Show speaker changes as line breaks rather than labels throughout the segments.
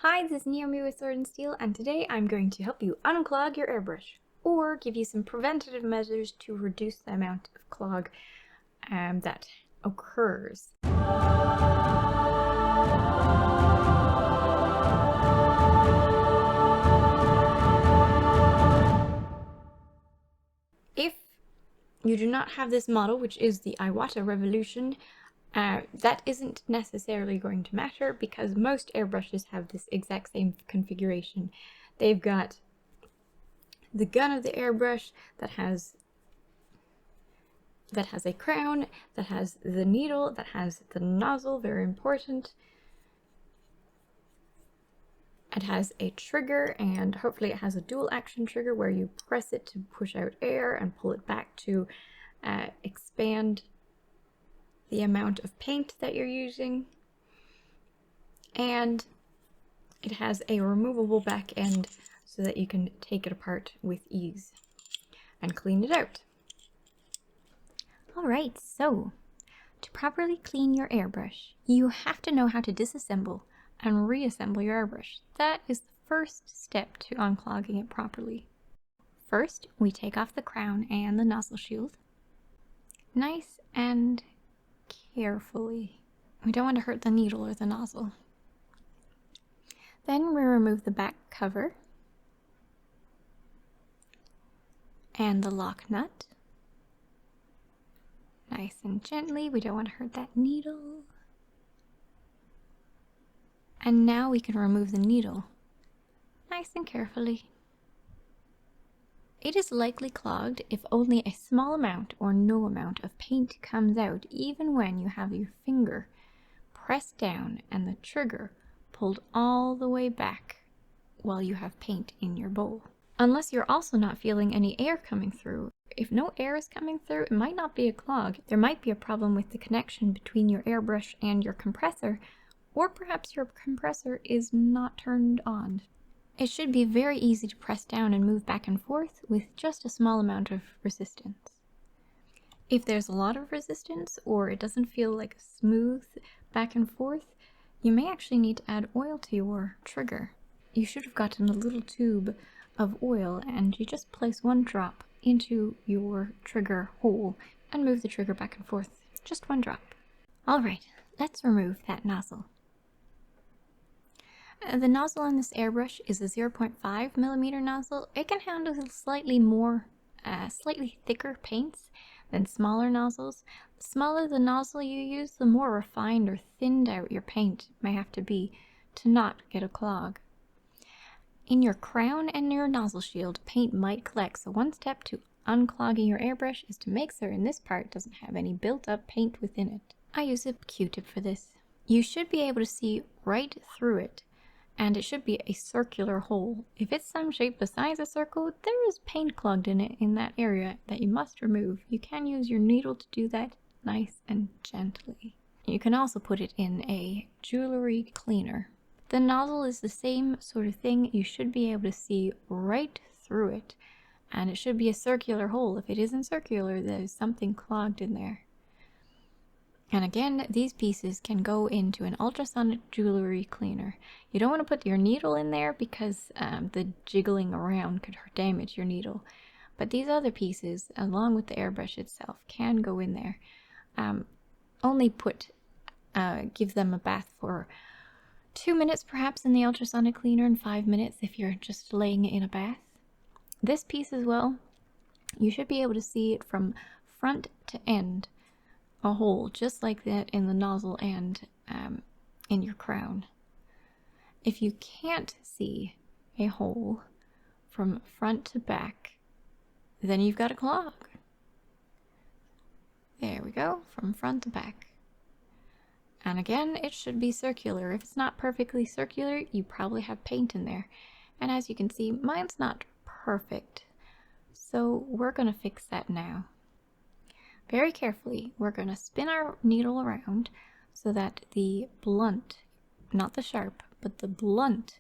Hi, this is Naomi with Sword and Steel, and today I'm going to help you unclog your airbrush, or give you some preventative measures to reduce the amount of clog that occurs. If you do not have this model, which is the Iwata Revolution, that isn't necessarily going to matter because most airbrushes have this exact same configuration. They've got the gun of the airbrush that has a crown, that has the needle, that has the nozzle, very important. It has a trigger, and hopefully it has a dual action trigger where you press it to push out air and pull it back to expand the amount of paint that you're using. And it has a removable back end so that you can take it apart with ease and clean it out. Alright, so to properly clean your airbrush, you have to know how to disassemble and reassemble your airbrush. That is the first step to unclogging it properly. First, we take off the crown and the nozzle shield. Nice and carefully. We don't want to hurt the needle or the nozzle. Then we remove the back cover and the lock nut. Nice and gently, we don't want to hurt that needle. And now we can remove the needle, nice and carefully. It is likely clogged if only a small amount or no amount of paint comes out, even when you have your finger pressed down and the trigger pulled all the way back while you have paint in your bowl. Unless you're also not feeling any air coming through. If no air is coming through, it might not be a clog. There might be a problem with the connection between your airbrush and your compressor, or perhaps your compressor is not turned on. It should be very easy to press down and move back and forth with just a small amount of resistance. If there's a lot of resistance, or it doesn't feel like a smooth back and forth, you may actually need to add oil to your trigger. You should have gotten a little tube of oil, and you just place one drop into your trigger hole and move the trigger back and forth. Just one drop. Alright, let's remove that nozzle. The nozzle on this airbrush is a 0.5mm nozzle. It can handle slightly thicker paints than smaller nozzles. The smaller the nozzle you use, the more refined or thinned out your paint may have to be to not get a clog. In your crown and your nozzle shield, paint might collect, so one step to unclogging your airbrush is to make certain this part doesn't have any built-up paint within it. I use a Q-tip for this. You should be able to see right through it, and it should be a circular hole. If it's some shape besides a circle, there is paint clogged in it in that area that you must remove. You can use your needle to do that nice and gently. You can also put it in a jewelry cleaner. The nozzle is the same sort of thing. You should be able to see right through it, and it should be a circular hole. If it isn't circular, there's something clogged in there. And again, these pieces can go into an ultrasonic jewelry cleaner. You don't want to put your needle in there because the jiggling around could damage your needle. But these other pieces, along with the airbrush itself, can go in there. Give them a bath for 2 minutes perhaps in the ultrasonic cleaner, and 5 minutes if you're just laying it in a bath. This piece as well, you should be able to see it from front to end, a hole just like that in the nozzle and in your crown. If you can't see a hole from front to back, then you've got a clog. There we go, from front to back. And again, it should be circular. If it's not perfectly circular, you probably have paint in there. And as you can see, mine's not perfect. So we're going to fix that now. Very carefully, we're going to spin our needle around so that the blunt, not the sharp, but the blunt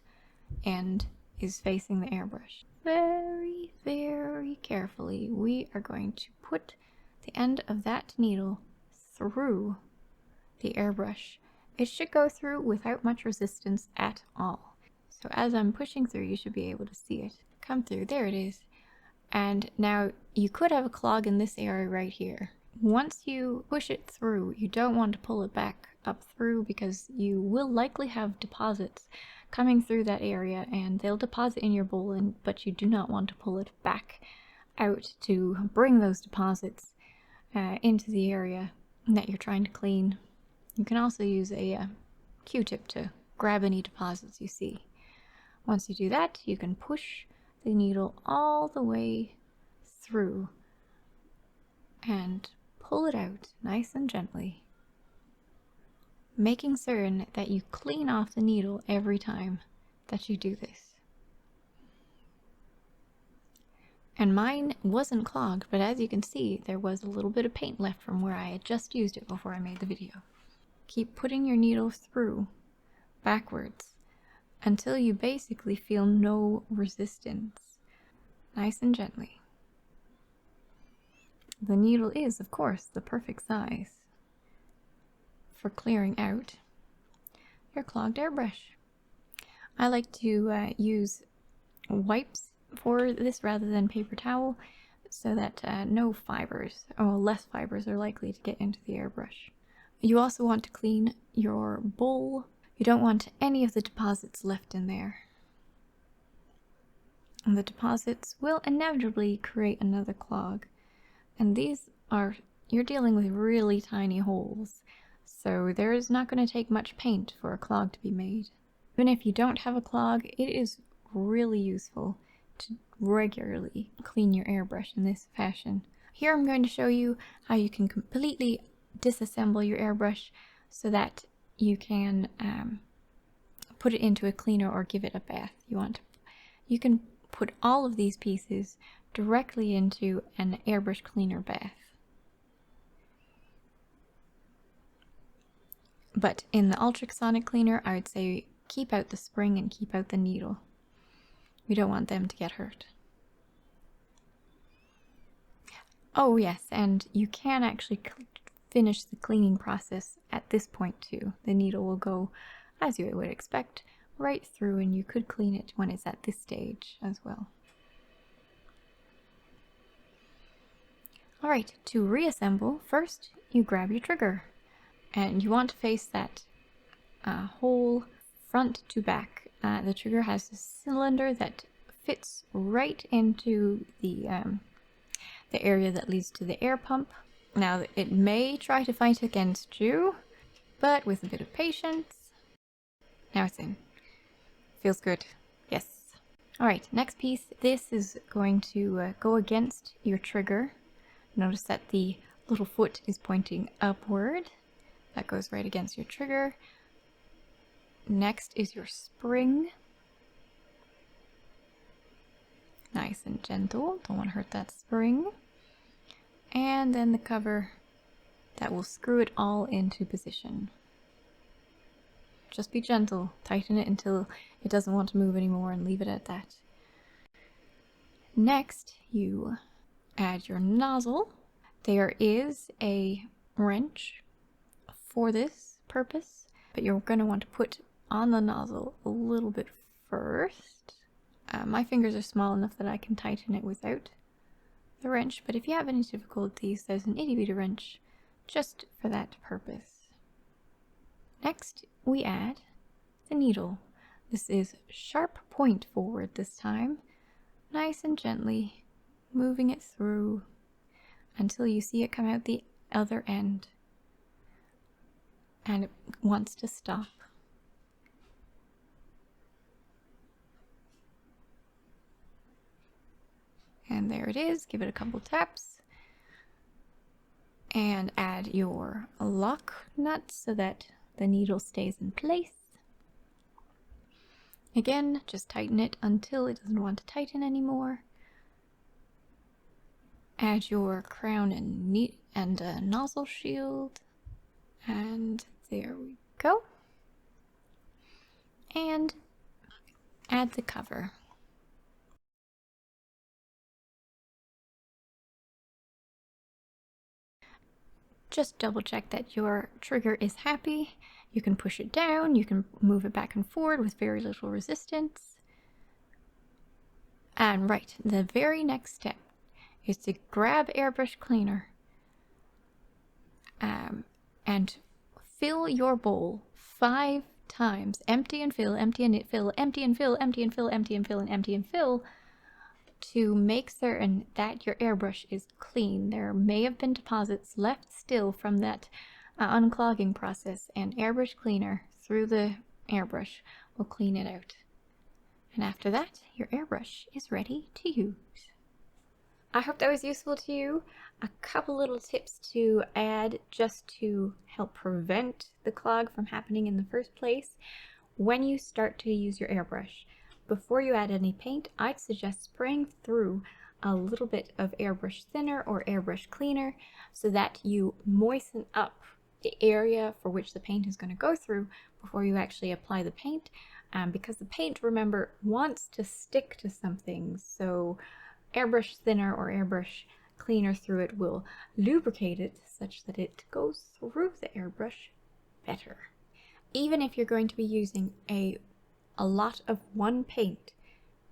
end is facing the airbrush. Very, very carefully, we are going to put the end of that needle through the airbrush. It should go through without much resistance at all. So as I'm pushing through, you should be able to see it come through. There it is. And now you could have a clog in this area right here. Once you push it through, you don't want to pull it back up through because you will likely have deposits coming through that area and they'll deposit in your bowl, but you do not want to pull it back out to bring those deposits into the area that you're trying to clean. You can also use a Q-tip to grab any deposits you see. Once you do that, you can push the needle all the way through and pull it out nice and gently, making certain that you clean off the needle every time that you do this. And mine wasn't clogged, but as you can see, there was a little bit of paint left from where I had just used it before I made the video. Keep putting your needle through backwards until you basically feel no resistance, nice and gently. The needle is, of course, the perfect size for clearing out your clogged airbrush. I like to use wipes for this rather than paper towel so that no fibers, or less fibers, are likely to get into the airbrush. You also want to clean your bowl. You don't want any of the deposits left in there. And the deposits will inevitably create another clog. And these are, you're dealing with really tiny holes, so there is not going to take much paint for a clog to be made. Even if you don't have a clog, it is really useful to regularly clean your airbrush in this fashion. Here I'm going to show you how you can completely disassemble your airbrush so that you can put it into a cleaner or give it a bath. You can put all of these pieces directly into an airbrush cleaner bath. But in the ultrasonic cleaner, I would say keep out the spring and keep out the needle. We don't want them to get hurt. Oh yes, and you can actually finish the cleaning process at this point too. The needle will go, as you would expect, right through, and you could clean it when it's at this stage as well. Alright, to reassemble, first you grab your trigger, and you want to face that hole front to back. The trigger has a cylinder that fits right into the area that leads to the air pump. Now, it may try to fight against you, but with a bit of patience. Now it's in. Feels good. Yes. Alright, next piece. This is going to go against your trigger. Notice that the little foot is pointing upward. That goes right against your trigger. Next is your spring. Nice and gentle. Don't want to hurt that spring. And then the cover that will screw it all into position. Just be gentle. Tighten it until it doesn't want to move anymore and leave it at that. Next, you add your nozzle. There is a wrench for this purpose, but you're going to want to put on the nozzle a little bit first. My fingers are small enough that I can tighten it without the wrench, but if you have any difficulties, there's an itty bitty wrench just for that purpose. Next, we add the needle. This is sharp point forward this time, nice and gently moving it through until you see it come out the other end and it wants to stop. And there it is. Give it a couple taps and add your lock nut so that the needle stays in place. Again, just tighten it until it doesn't want to tighten anymore. Add your crown and nozzle shield, and there we go. And add the cover. Just double check that your trigger is happy You can push it down, you can move it back and forward with very little resistance. And right, the very next step is to grab Airbrush Cleaner and fill your bowl 5 times. Empty and fill, empty and fill, empty and fill, empty and fill, empty and fill, and empty and fill, to make certain that your airbrush is clean. There may have been deposits left still from that unclogging process, and Airbrush Cleaner through the airbrush will clean it out. And after that, your airbrush is ready to use. I hope that was useful to you. A couple little tips to add just to help prevent the clog from happening in the first place. When you start to use your airbrush, before you add any paint, I'd suggest spraying through a little bit of airbrush thinner or airbrush cleaner so that you moisten up the area for which the paint is going to go through before you actually apply the paint, because the paint, remember, wants to stick to something, so airbrush thinner or airbrush cleaner through it will lubricate it such that it goes through the airbrush better. Even if you're going to be using a lot of one paint,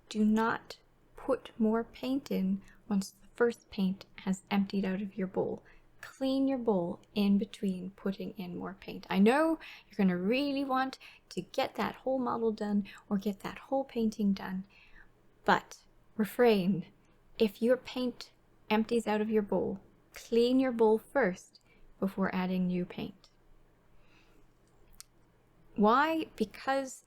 do not put more paint in once the first paint has emptied out of your bowl. Clean your bowl in between putting in more paint. I know you're going to really want to get that whole model done or get that whole painting done, but refrain. If your paint empties out of your bowl, clean your bowl first before adding new paint. Why? Because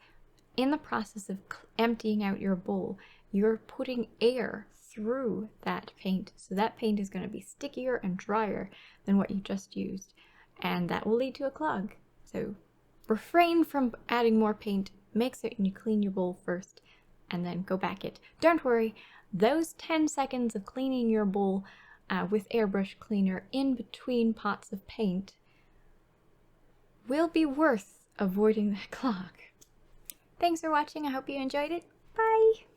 in the process of emptying out your bowl, you're putting air through that paint, so that paint is going to be stickier and drier than what you just used, and that will lead to a clog. So refrain from adding more paint. Make certain you clean your bowl first and then go back it. Don't worry, those 10 seconds of cleaning your bowl with airbrush cleaner in between pots of paint will be worth avoiding that clog. Thanks for watching. I hope you enjoyed it. Bye!